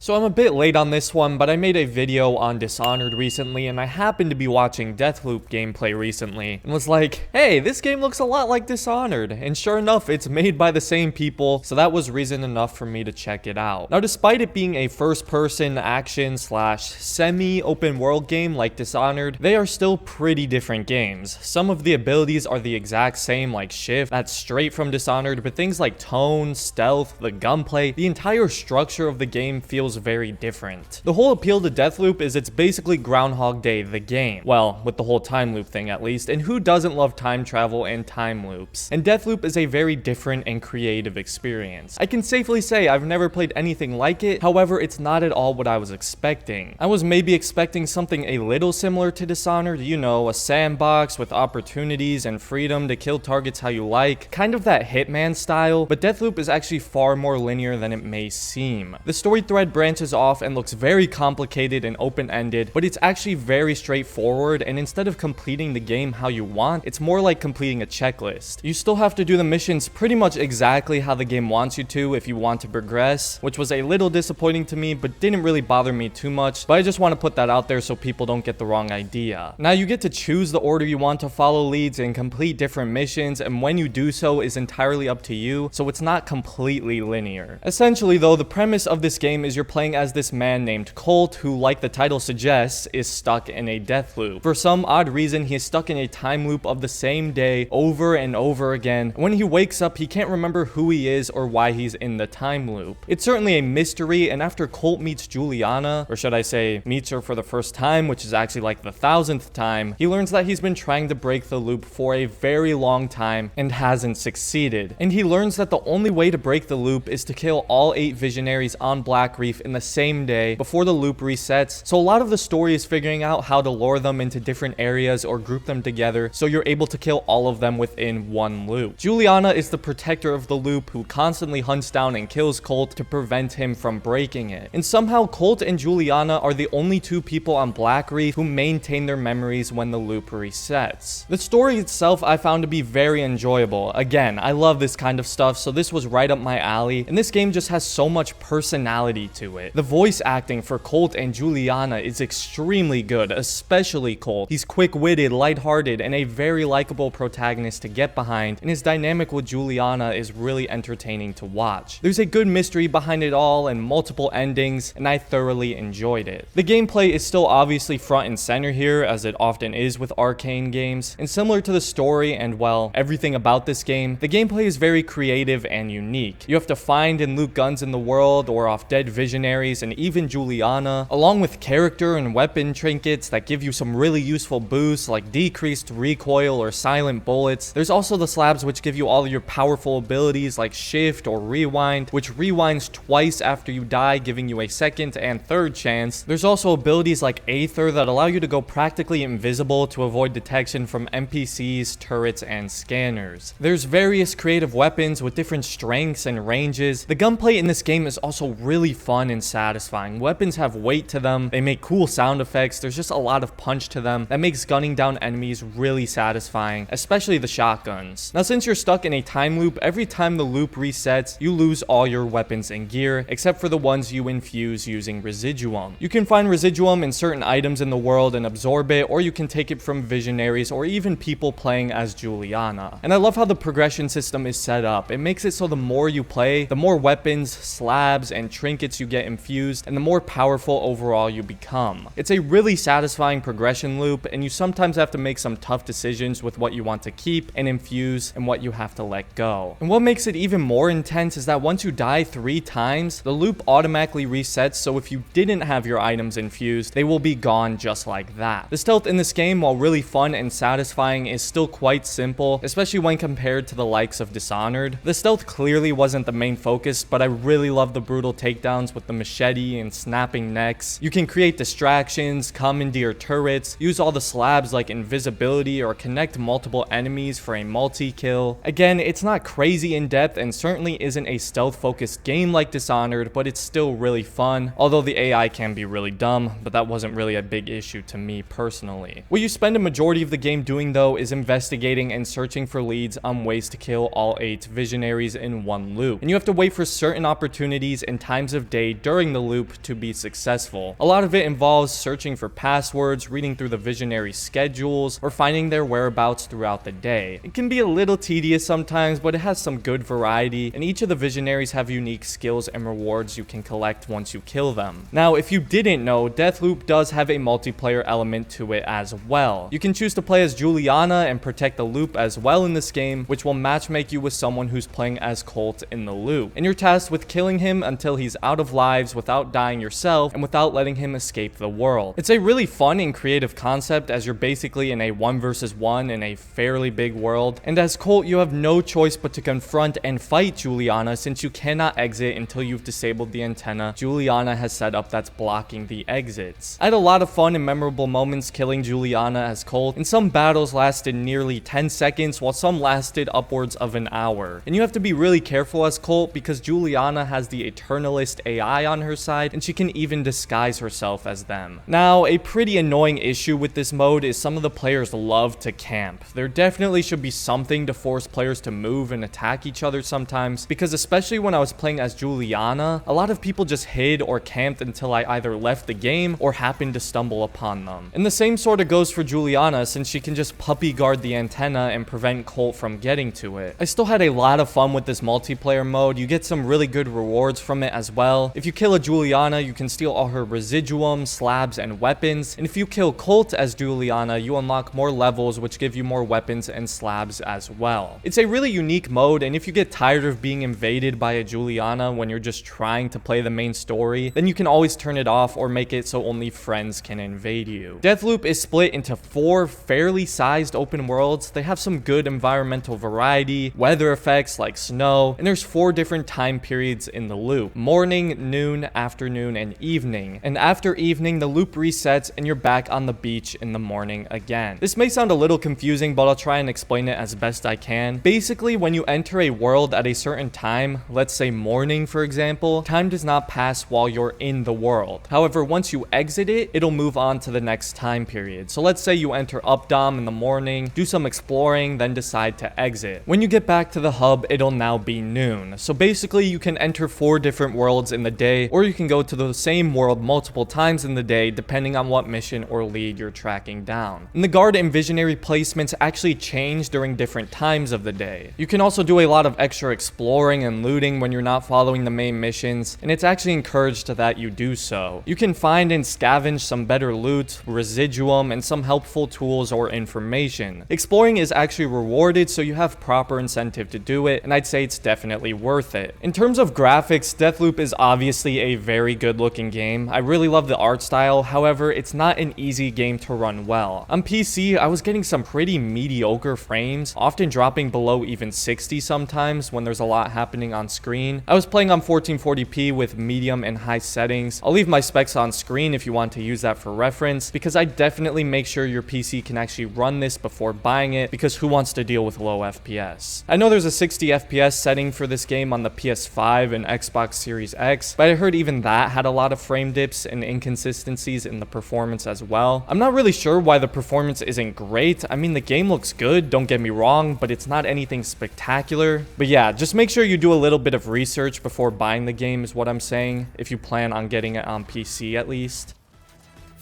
So I'm a bit late on this one, but I made a video on Dishonored recently, and I happened to be watching Deathloop gameplay recently, and was like, hey, this game looks a lot like Dishonored, and sure enough, it's made by the same people, so that was reason enough for me to check it out. Now, despite it being a first-person action slash semi-open world game like Dishonored, they are still pretty different games. Some of the abilities are the exact same, like Shift, that's straight from Dishonored, but things like tone, stealth, the gunplay, the entire structure of the game feels very different. The whole appeal to Deathloop is it's basically Groundhog Day, the game. Well, with the whole time loop thing at least, and who doesn't love time travel and time loops? And Deathloop is a very different and creative experience. I can safely say I've never played anything like it, however, it's not at all what I was expecting. I was maybe expecting something a little similar to Dishonored, you know, a sandbox with opportunities and freedom to kill targets how you like, kind of that Hitman style, but Deathloop is actually far more linear than it may seem. The story thread branches off and looks very complicated and open-ended, but it's actually very straightforward, and instead of completing the game how you want, it's more like completing a checklist. You still have to do the missions pretty much exactly how the game wants you to if you want to progress, which was a little disappointing to me, but didn't really bother me too much, but I just want to put that out there so people don't get the wrong idea. Now, you get to choose the order you want to follow leads and complete different missions, and when you do so is entirely up to you, so it's not completely linear. Essentially though, the premise of this game is you're playing as this man named Colt who, like the title suggests, is stuck in a death loop. For some odd reason, he is stuck in a time loop of the same day over and over again. When he wakes up, he can't remember who he is or why he's in the time loop. It's certainly a mystery, and after Colt meets Juliana, or should I say meets her for the first time, which is actually like the 1000th time, he learns that he's been trying to break the loop for a very long time and hasn't succeeded. And he learns that the only way to break the loop is to kill all 8 visionaries on Black Reef in the same day before the loop resets. So a lot of the story is figuring out how to lure them into different areas or group them together so you're able to kill all of them within one loop. Juliana is the protector of the loop who constantly hunts down and kills Colt to prevent him from breaking it. And somehow Colt and Juliana are the only 2 people on Black Reef who maintain their memories when the loop resets. The story itself I found to be very enjoyable. Again, I love this kind of stuff, so this was right up my alley, and this game just has so much personality to it. The voice acting for Colt and Juliana is extremely good, especially Colt. He's quick-witted, lighthearted, and a very likable protagonist to get behind, and his dynamic with Juliana is really entertaining to watch. There's a good mystery behind it all and multiple endings, and I thoroughly enjoyed it. The gameplay is still obviously front and center here, as it often is with Arcane games, and similar to the story and, well, everything about this game, the gameplay is very creative and unique. You have to find and loot guns in the world or off dead visionaries and even Juliana, along with character and weapon trinkets that give you some really useful boosts like decreased recoil or silent bullets. There's also the slabs which give you all of your powerful abilities like shift or rewind, which rewinds twice after you die, giving you a second and third chance. There's also abilities like Aether that allow you to go practically invisible to avoid detection from NPCs, turrets, and scanners. There's various creative weapons with different strengths and ranges. The gunplay in this game is also really fun and satisfying. Weapons have weight to them, they make cool sound effects, there's just a lot of punch to them that makes gunning down enemies really satisfying, especially the shotguns. Now, since you're stuck in a time loop, every time the loop resets, you lose all your weapons and gear, except for the ones you infuse using residuum. You can find residuum in certain items in the world and absorb it, or you can take it from visionaries or even people playing as Juliana. And I love how the progression system is set up. It makes it so the more you play, the more weapons, slabs, and trinkets you get infused, and the more powerful overall you become. It's a really satisfying progression loop, and you sometimes have to make some tough decisions with what you want to keep and infuse and what you have to let go. And what makes it even more intense is that once you die 3 times, the loop automatically resets, so if you didn't have your items infused, they will be gone just like that. The stealth in this game, while really fun and satisfying, is still quite simple, especially when compared to the likes of Dishonored. The stealth clearly wasn't the main focus, but I really love the brutal takedowns with the machete and snapping necks. You can create distractions, commandeer turrets, use all the slabs like invisibility, or connect multiple enemies for a multi-kill. Again, it's not crazy in depth and certainly isn't a stealth-focused game like Dishonored, but it's still really fun, although the AI can be really dumb, but that wasn't really a big issue to me personally. What you spend a majority of the game doing though is investigating and searching for leads on ways to kill all 8 visionaries in one loop, and you have to wait for certain opportunities and times of day day during the loop to be successful. A lot of it involves searching for passwords, reading through the visionaries' schedules, or finding their whereabouts throughout the day. It can be a little tedious sometimes, but it has some good variety, and each of the visionaries have unique skills and rewards you can collect once you kill them. Now, if you didn't know, Deathloop does have a multiplayer element to it as well. You can choose to play as Juliana and protect the loop as well in this game, which will matchmake you with someone who's playing as Colt in the loop. And you're tasked with killing him until he's out of lives without dying yourself and without letting him escape the world. It's a really fun and creative concept, as you're basically in a 1 versus 1 in a fairly big world. And as Colt, you have no choice but to confront and fight Juliana, since you cannot exit until you've disabled the antenna Juliana has set up that's blocking the exits. I had a lot of fun and memorable moments killing Juliana as Colt, and some battles lasted nearly 10 seconds while some lasted upwards of an hour. And you have to be really careful as Colt, because Juliana has the Eternalist AI on her side, and she can even disguise herself as them. Now, a pretty annoying issue with this mode is some of the players love to camp. There definitely should be something to force players to move and attack each other sometimes, because especially when I was playing as Juliana, a lot of people just hid or camped until I either left the game or happened to stumble upon them. And the same sort of goes for Juliana, since she can just puppy guard the antenna and prevent Colt from getting to it. I still had a lot of fun with this multiplayer mode. You get some really good rewards from it as well. If you kill a Juliana, you can steal all her residuum, slabs, and weapons. And if you kill Colt as Juliana, you unlock more levels, which give you more weapons and slabs as well. It's a really unique mode, and if you get tired of being invaded by a Juliana when you're just trying to play the main story, then you can always turn it off or make it so only friends can invade you. Deathloop is split into 4 fairly sized open worlds. They have some good environmental variety, weather effects like snow, and there's 4 different time periods in the loop: morning, noon, afternoon, and evening. And after evening, the loop resets and you're back on the beach in the morning again. This may sound a little confusing, but I'll try and explain it as best I can. Basically, when you enter a world at a certain time, let's say morning for example, time does not pass while you're in the world. However, once you exit it, it'll move on to the next time period. So let's say you enter Updom in the morning, do some exploring, then decide to exit. When you get back to the hub, it'll now be noon. So basically, you can enter 4 different worlds in the day, or you can go to the same world multiple times in the day, depending on what mission or lead you're tracking down. And the guard and visionary placements actually change during different times of the day. You can also do a lot of extra exploring and looting when you're not following the main missions, and it's actually encouraged that you do so. You can find and scavenge some better loot, residuum, and some helpful tools or information. Exploring is actually rewarded, so you have proper incentive to do it, and I'd say it's definitely worth it. In terms of graphics, Deathloop is obviously a very good looking game. I really love the art style, however, it's not an easy game to run well. On PC, I was getting some pretty mediocre frames, often dropping below even 60 sometimes when there's a lot happening on screen. I was playing on 1440p with medium and high settings. I'll leave my specs on screen if you want to use that for reference, because I definitely make sure your PC can actually run this before buying it, because who wants to deal with low FPS? I know there's a 60 FPS setting for this game on the PS5 and Xbox Series X, but I heard even that had a lot of frame dips and inconsistencies in the performance as well. I'm not really sure why the performance isn't great. I mean, the game looks good, don't get me wrong, but it's not anything spectacular. But yeah, just make sure you do a little bit of research before buying the game is what I'm saying, if you plan on getting it on PC at least.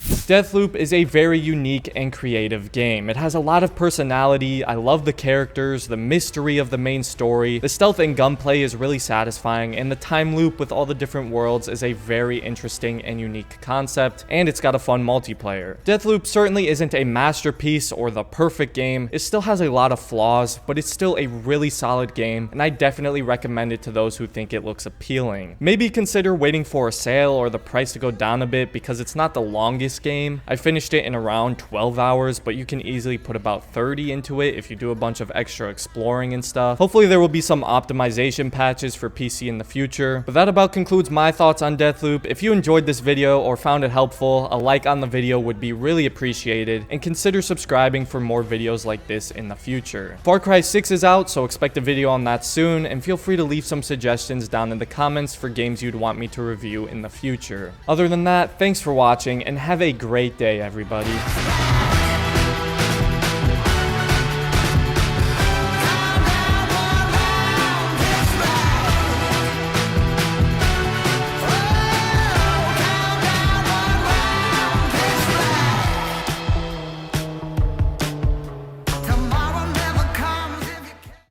Deathloop is a very unique and creative game. It has a lot of personality. I love the characters, the mystery of the main story. The stealth and gunplay is really satisfying, and the time loop with all the different worlds is a very interesting and unique concept, and it's got a fun multiplayer. Deathloop certainly isn't a masterpiece or the perfect game. It still has a lot of flaws, but it's still a really solid game, and I definitely recommend it to those who think it looks appealing. Maybe consider waiting for a sale or the price to go down a bit, because it's not the longest game. I finished it in around 12 hours, but you can easily put about 30 into it if you do a bunch of extra exploring and stuff. Hopefully there will be some optimization patches for PC in the future. But that about concludes my thoughts on Deathloop. If you enjoyed this video or found it helpful, a like on the video would be really appreciated, and consider subscribing for more videos like this in the future. Far Cry 6 is out, so expect a video on that soon, and feel free to leave some suggestions down in the comments for games you'd want me to review in the future. Other than that, thanks for watching, and have a great day, everybody.